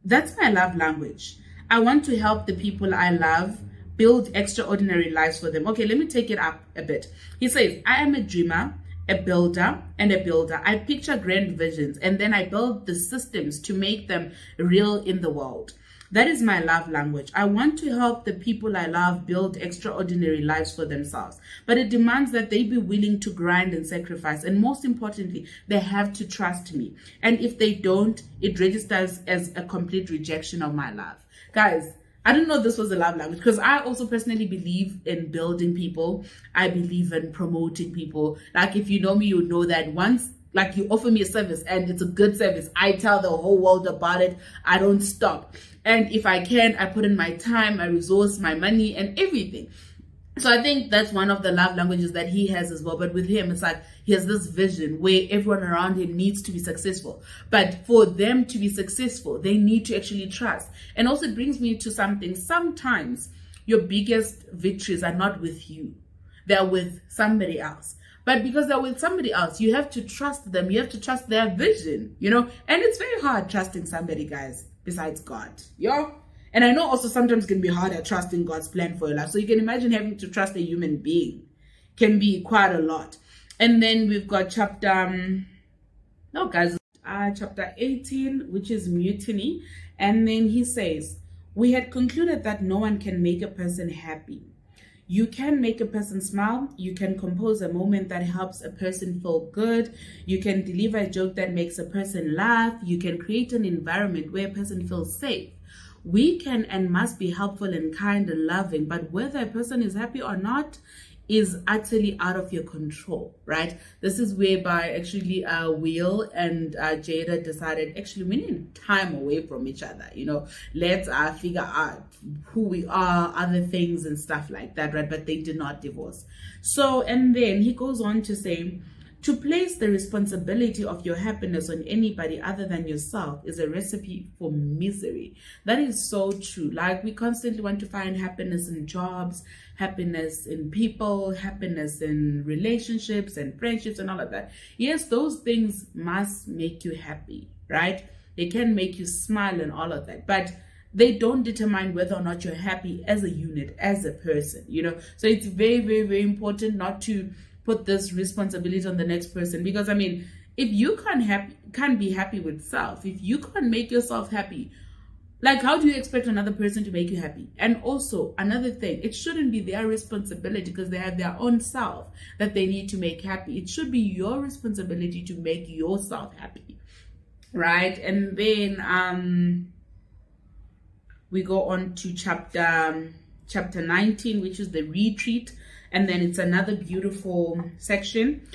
that's my love language. I want to help the people I love build extraordinary lives for them. Okay, let me take it up a bit. He says, I am a dreamer, a builder, and a builder. I picture grand visions and then I build the systems to make them real in the world. That is my love language. I want to help the people I love build extraordinary lives for themselves. But it demands that they be willing to grind and sacrifice. And most importantly, they have to trust me. And if they don't, it registers as a complete rejection of my love. Guys, I didn't know this was a love language, because I also personally believe in building people. I believe in promoting people. Like, if you know me, you know that once, like, you offer me a service and it's a good service, I tell the whole world about it. I don't stop. And if I can, I put in my time, my resource, my money, and everything. So I think that's one of the love languages that he has as well. But with him, it's like he has this vision where everyone around him needs to be successful. But for them to be successful, they need to actually trust. And also it brings me to something. Sometimes your biggest victories are not with you. They're with somebody else. But because they're with somebody else, you have to trust them. You have to trust their vision, you know. And it's very hard trusting somebody, guys, besides God. And I know also sometimes it can be harder trusting God's plan for your life. So you can imagine having to trust a human being can be quite a lot. And then we've got chapter 18, which is mutiny. And then he says, we had concluded that no one can make a person happy. You can make a person smile. You can compose a moment that helps a person feel good. You can deliver a joke that makes a person laugh. You can create an environment where a person feels safe. We can and must be helpful and kind and loving, but whether a person is happy or not is utterly out of your control, right? This is whereby actually Will and Jada decided, actually, we need time away from each other, you know, let's figure out who we are, other things and stuff like that, right? But they did not divorce. So, and then he goes on to say, to place the responsibility of your happiness on anybody other than yourself is a recipe for misery. That is so true. Like, we constantly want to find happiness in jobs, happiness in people, happiness in relationships and friendships and all of that. Yes, those things must make you happy, right? They can make you smile and all of that, but they don't determine whether or not you're happy as a unit, as a person, you know? So it's very, very, very important not to put this responsibility on the next person, because I mean, if you can't be happy with self, if you can't make yourself happy, like, how do you expect another person to make you happy? And also another thing, it shouldn't be their responsibility, because they have their own self that they need to make happy. It should be your responsibility to make yourself happy, right? And then we go on to chapter 19, which is the retreat. And then it's another beautiful section.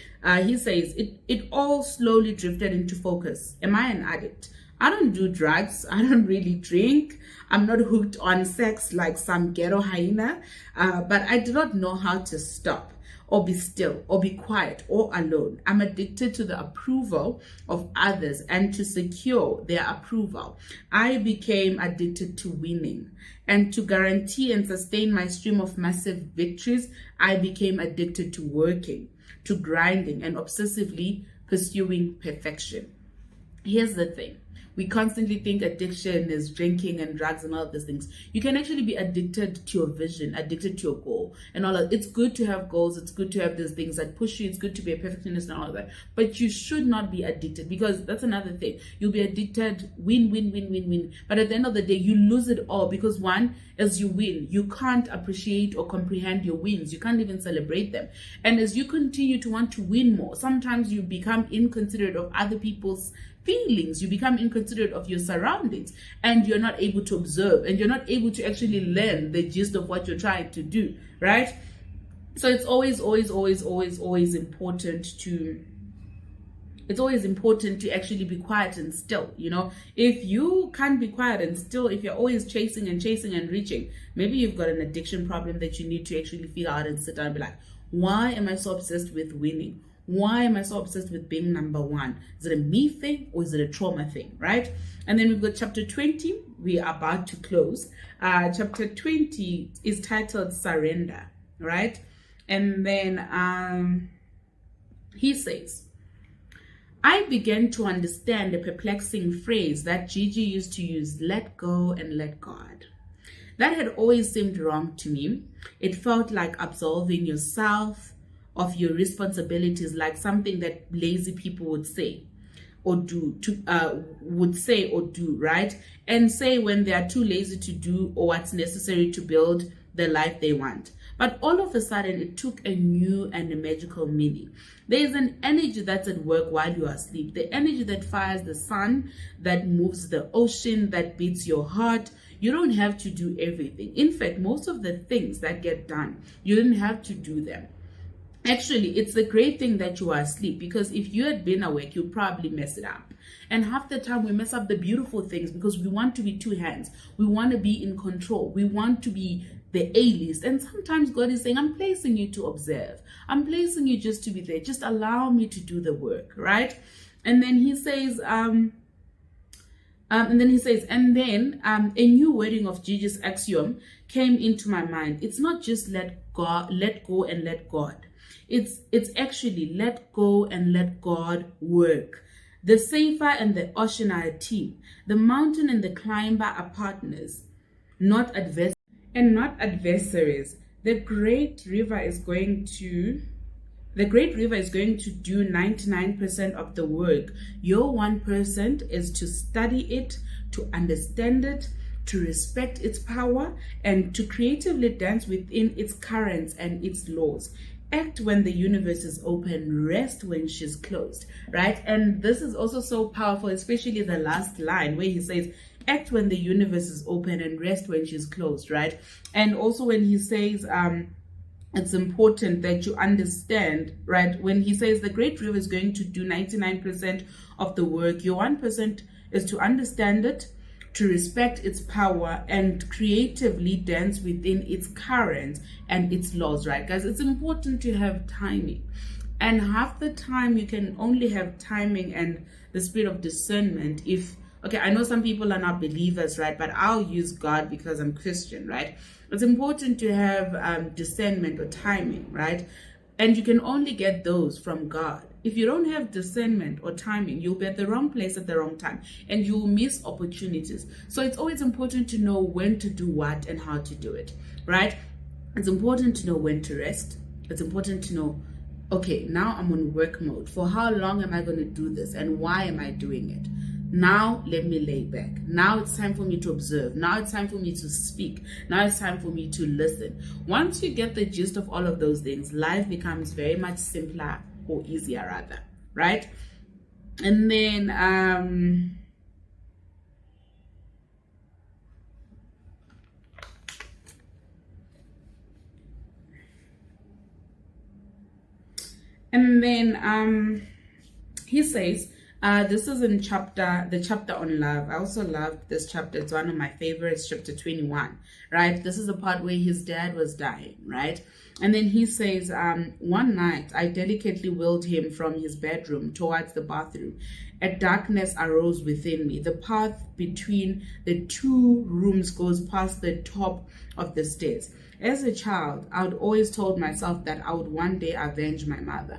He says, it all slowly drifted into focus. Am I an addict? I don't do drugs. I don't really drink. I'm not hooked on sex like some ghetto hyena. But I do not know how to stop, or be still, or be quiet, or alone. I'm addicted to the approval of others and to secure their approval. I became addicted to winning. And to guarantee and sustain my stream of massive victories, I became addicted to working, to grinding, and obsessively pursuing perfection. Here's the thing. We constantly think addiction is drinking and drugs and all of these things. You can actually be addicted to your vision, addicted to your goal, and all of. It's good to have goals. It's good to have these things that push you. It's good to be a perfectionist and all of that. But you should not be addicted, because that's another thing. You'll be addicted, win, win, win, win, win. But at the end of the day, you lose it all, because one, as you win, you can't appreciate or comprehend your wins. You can't even celebrate them. And as you continue to want to win more, sometimes you become inconsiderate of other people's feelings, you become inconsiderate of your surroundings, and you're not able to observe, and you're not able to actually learn the gist of what you're trying to do, right? So it's always important to actually be quiet and still, you know. If you can't be quiet and still, if you're always chasing and reaching, maybe you've got an addiction problem that you need to actually figure out and sit down and be like, why am I so obsessed with winning? Why am I so obsessed with being number one? Is it a me thing, or is it a trauma thing, right? And then we've got chapter 20. We are about to close. Chapter 20 is titled Surrender, right? And then he says, I began to understand the perplexing phrase that Gigi used to use, let go and let God. That had always seemed wrong to me. It felt like absolving yourself of your responsibilities, like something that lazy people would say or do, right? And say when they are too lazy to do or what's necessary to build the life they want. But all of a sudden, it took a new and a magical meaning. There is an energy that's at work while you are asleep. The energy that fires the sun, that moves the ocean, that beats your heart. You don't have to do everything. In fact, most of the things that get done, you didn't have to do them. Actually, it's a great thing that you are asleep, because if you had been awake, you'd probably mess it up. And half the time we mess up the beautiful things because we want to be two hands. We want to be in control. We want to be the A-list. And sometimes God is saying, I'm placing you to observe. I'm placing you just to be there. Just allow me to do the work, right? And then he says, a new wording of Gigi's axiom came into my mind. It's not just let go and let God. It's actually let go and let God work. The safer and the ocean are a team. The mountain and the climber are partners, not adversaries. The great river is going to do 99% of the work. Your 1% is to study it, to understand it, to respect its power, and to creatively dance within its currents and its laws. Act when the universe is open, rest when she's closed, right? And this is also so powerful, especially the last line where he says, act when the universe is open and rest when she's closed, right? And also when he says, it's important that you understand, right? When he says the great river is going to do 99% of the work, your 1% is to understand it, to respect its power, and creatively dance within its currents and its laws, right, guys? It's important to have timing. And half the time you can only have timing and the spirit of discernment if, okay, I know some people are not believers, right? But I'll use God because I'm Christian, right? It's important to have discernment or timing, right? And you can only get those from God. If you don't have discernment or timing, you'll be at the wrong place at the wrong time and you'll miss opportunities. So it's always important to know when to do what and how to do it, right? It's important to know when to rest. It's important to know, okay, now I'm on work mode. For how long am I going to do this and why am I doing it? Now let me lay back. Now it's time for me to observe. Now it's time for me to speak. Now it's time for me to listen. Once you get the gist of all of those things, life becomes very much simpler, or easier rather, right? And then he says, this is in the chapter on love. I also love this chapter. It's one of my favorites, chapter 21, right? This is the part where his dad was dying, right? And then he says, one night I delicately wheeled him from his bedroom towards the bathroom. A darkness arose within me. The path between the two rooms goes past the top of the stairs. As a child, I would always told myself that I would one day avenge my mother.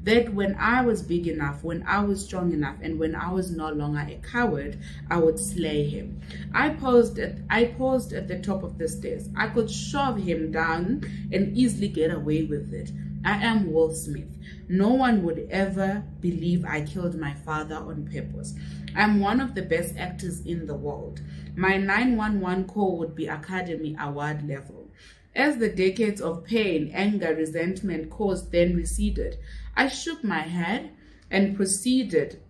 That when I was big enough, when I was strong enough, and when I was no longer a coward, I would slay him. I paused at the top of the stairs. I could shove him down and easily get away with it. I am Will Smith. No one would ever believe I killed my father on purpose. I'm one of the best actors in the world. My 911 call would be Academy Award level. As the decades of pain, anger, resentment caused then receded, I shook my head and proceeded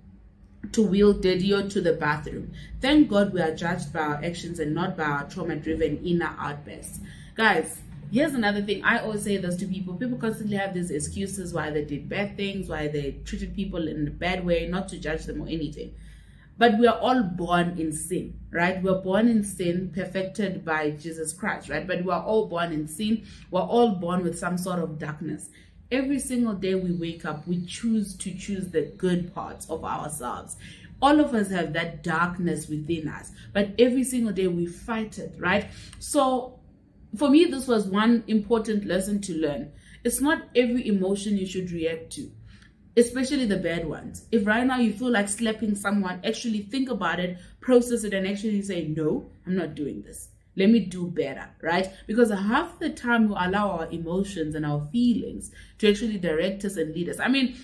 to wheel Didio to the bathroom. Thank God we are judged by our actions and not by our trauma-driven inner outbursts. Guys, here's another thing. I always say this to people. People constantly have these excuses why they did bad things, why they treated people in a bad way, not to judge them or anything. But we are all born in sin, right? We're born in sin, perfected by Jesus Christ, right? But we are all born in sin. We're all born with some sort of darkness. Every single day we wake up, we choose the good parts of ourselves. All of us have that darkness within us, but every single day we fight it, right? So for me, this was one important lesson to learn. It's not every emotion you should react to, especially the bad ones. If right now you feel like slapping someone, actually think about it, process it, and actually say, no, I'm not doing this. Let me do better, right? Because half the time we allow our emotions and our feelings to actually direct us and lead us. I mean,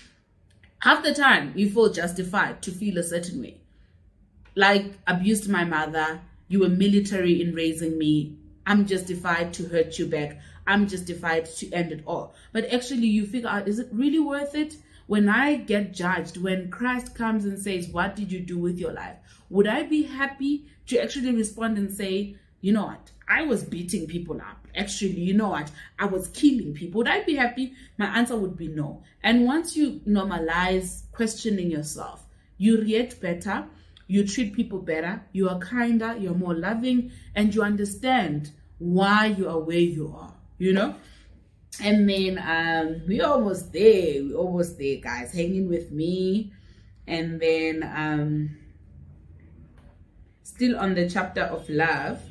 half the time you feel justified to feel a certain way. Like, abused my mother, you were military in raising me, I'm justified to hurt you back, I'm justified to end it all. But actually you figure out, is it really worth it? When I get judged, when Christ comes and says, what did you do with your life? Would I be happy to actually respond and say, you know what, I was beating people up. Actually, you know what, I was killing people. Would I be happy? My answer would be no. And once you normalize questioning yourself, you react better, you treat people better, you are kinder, you're more loving, and you understand why you are where you are, you know? And then we're almost there, guys. Hang in with me. And then still on the chapter of love.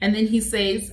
And then he says,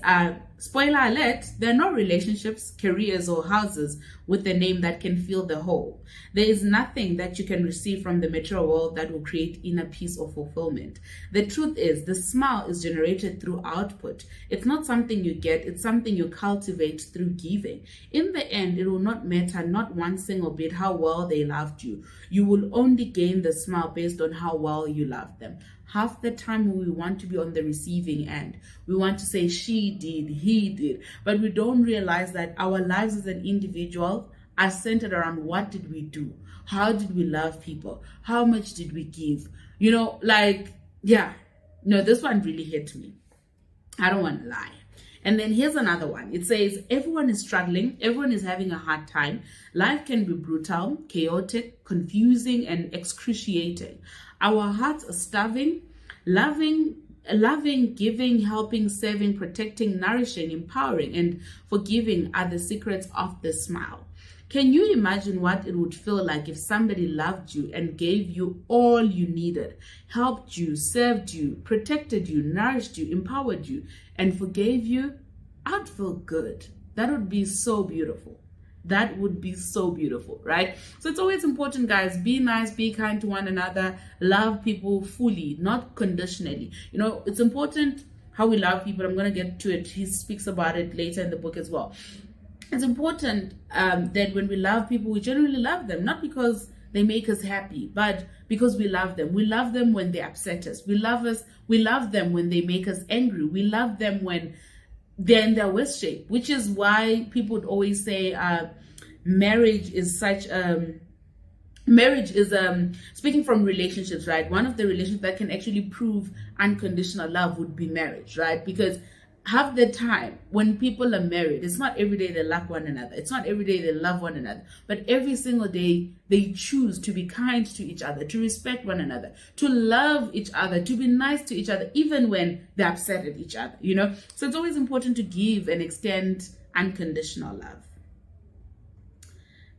spoiler alert, there are no relationships, careers, or houses with a name that can fill the hole. There is nothing that you can receive from the material world that will create inner peace or fulfillment. The truth is, the smile is generated through output. It's not something you get, it's something you cultivate through giving. In the end, it will not matter, not one single bit, how well they loved you. You will only gain the smile based on how well you loved them. Half the time we want to be on the receiving end. We want to say she did, he did, but we don't realize that our lives as an individual are centered around what did we do? How did we love people? How much did we give? You know, like, yeah, no, this one really hit me. I don't want to lie. And then here's another one. It says, everyone is struggling. Everyone is having a hard time. Life can be brutal, chaotic, confusing, and excruciating. Our hearts are starving, loving, giving, helping, serving, protecting, nourishing, empowering, and forgiving are the secrets of the smile. Can you imagine what it would feel like if somebody loved you and gave you all you needed, helped you, served you, protected you, nourished you, empowered you, and forgave you? I'd feel good. That would be so beautiful. That would be so beautiful, right? So it's always important, guys, be nice, be kind to one another, love people fully, not conditionally. You know, it's important how we love people. I'm going to get to it. He speaks about it later in the book as well. It's important that when we love people, we generally love them, not because they make us happy, but because we love them. We love them when they upset us. We love them when they make us angry. We love them when they're in their worst shape, which is why people would always say marriage is speaking from relationships, right? One of the relationships that can actually prove unconditional love would be marriage, right? Because half the time when people are married, it's not every day they love one another. It's not every day they love one another. But every single day they choose to be kind to each other, to respect one another, to love each other, to be nice to each other, even when they're upset at each other, you know? So it's always important to give and extend unconditional love.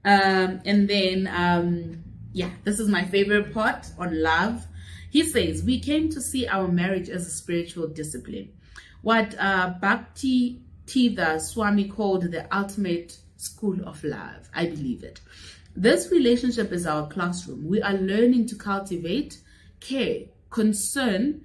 And then, this is my favorite part on love. He says, we came to see our marriage as a spiritual discipline. What Bhakti Tirtha Swami called the ultimate school of love. I believe it. This relationship is our classroom. We are learning to cultivate care, concern.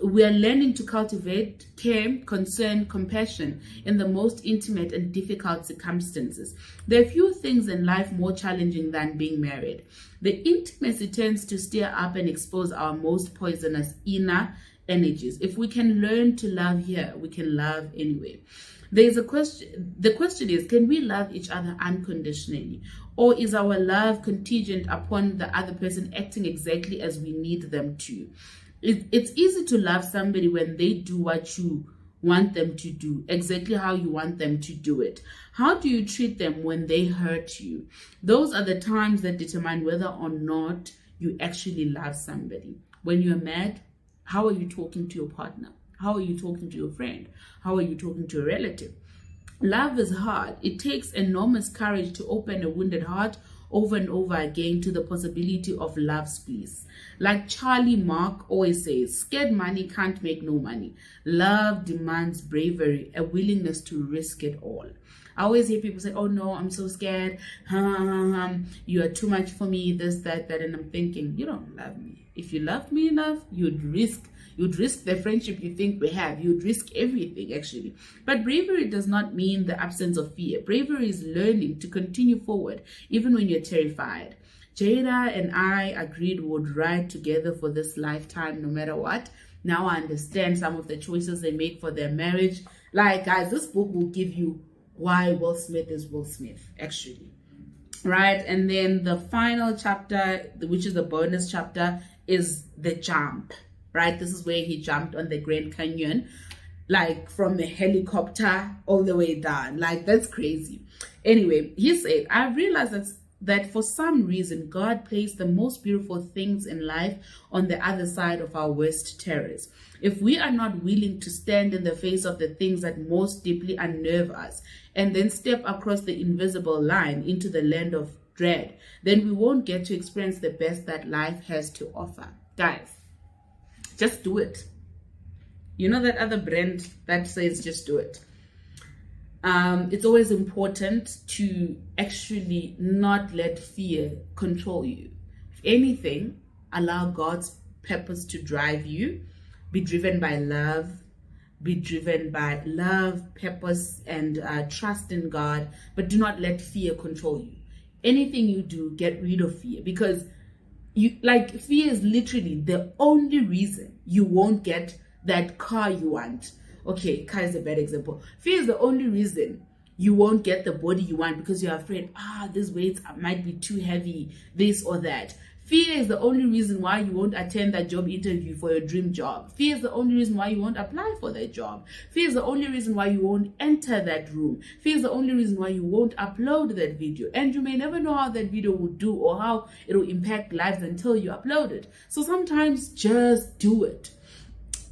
We are learning to cultivate care, concern, compassion in the most intimate and difficult circumstances. There are few things in life more challenging than being married. The intimacy tends to stir up and expose our most poisonous inner energies. If we can learn to love here, we can love anywhere. There's a question. The question is, can we love each other unconditionally? Or is our love contingent upon the other person acting exactly as we need them to? It's easy to love somebody when they do what you want them to do, exactly how you want them to do it. How do you treat them when they hurt you? Those are the times that determine whether or not you actually love somebody. When you're mad, how are you talking to your partner? How are you talking to your friend? How are you talking to a relative? Love is hard. It takes enormous courage to open a wounded heart over and over again to the possibility of love's peace. Like Charlie Mark always says, scared money can't make no money. Love demands bravery, a willingness to risk it all. I always hear people say, oh no, I'm so scared. You are too much for me, this, that. And I'm thinking, you don't love me. If you loved me enough, you'd risk the friendship you think we have. You'd risk everything, actually. But bravery does not mean the absence of fear. Bravery is learning to continue forward, even when you're terrified. Jada and I agreed we would ride together for this lifetime, no matter what. Now I understand some of the choices they made for their marriage. Like, guys, this book will give you why Will Smith is Will Smith, actually. Right? And then the final chapter, which is the bonus chapter, is the jump. Right? This is where he jumped on the Grand Canyon, like from the helicopter all the way down. Like, that's crazy. Anyway, he said, I realized that for some reason, God placed the most beautiful things in life on the other side of our worst terrors. If we are not willing to stand in the face of the things that most deeply unnerve us and then step across the invisible line into the land of dread, then we won't get to experience the best that life has to offer. Guys, just do it. You know that other brand that says just do it. It's always important to actually not let fear control you. If anything, allow God's purpose to drive you. Be driven by love. Be driven by love, purpose, and trust in God. But do not let fear control you. Anything you do, get rid of fear, because fear is literally the only reason you won't get that car you want. Okay, car is a bad example. Fear is the only reason you won't get the body you want, because you're afraid, this weight might be too heavy, this or that. Fear is the only reason why you won't attend that job interview for your dream job. Fear is the only reason why you won't apply for that job. Fear is the only reason why you won't enter that room. Fear is the only reason why you won't upload that video. And you may never know how that video will do or how it will impact lives until you upload it. So sometimes just do it.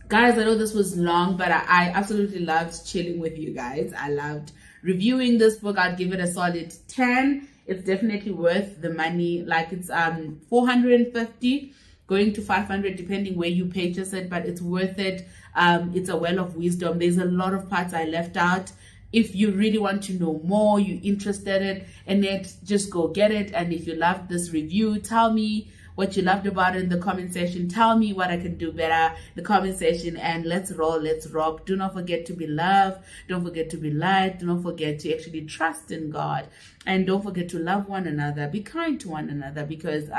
Guys, I know this was long, but I absolutely loved chilling with you guys. I loved reviewing this book. I'd give it a solid 10. It's definitely worth the money. Like, it's 450 going to 500 depending where you purchase it, but it's worth it. It's a well of wisdom. There's a lot of parts I left out. If you really want to know more, you're interested in it, just go get it. And if you loved this review, tell me what you loved about it in the comment section. Tell me what I can do better in the comment section, and let's roll, let's rock. Do not forget to be loved. Don't forget to be liked. Do not forget to actually trust in God, and don't forget to love one another. Be kind to one another, because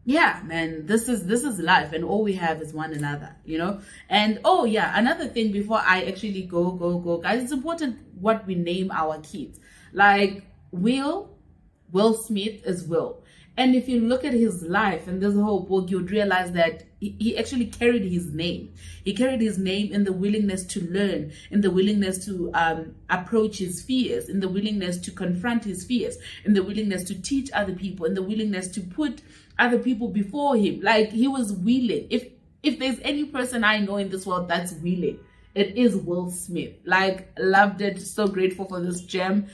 yeah, man, this is life, and all we have is one another, you know. And oh yeah, another thing before I actually go guys, it's important what we name our kids. Like Will Smith is Will. And if you look at his life and this whole book, you'd realize that he actually carried his name. He carried his name in the willingness to learn, in the willingness to approach his fears, in the willingness to confront his fears, in the willingness to teach other people, in the willingness to put other people before him. Like, he was willing. If there's any person I know in this world that's willing, it is Will Smith. Like, loved it. So grateful for this gem.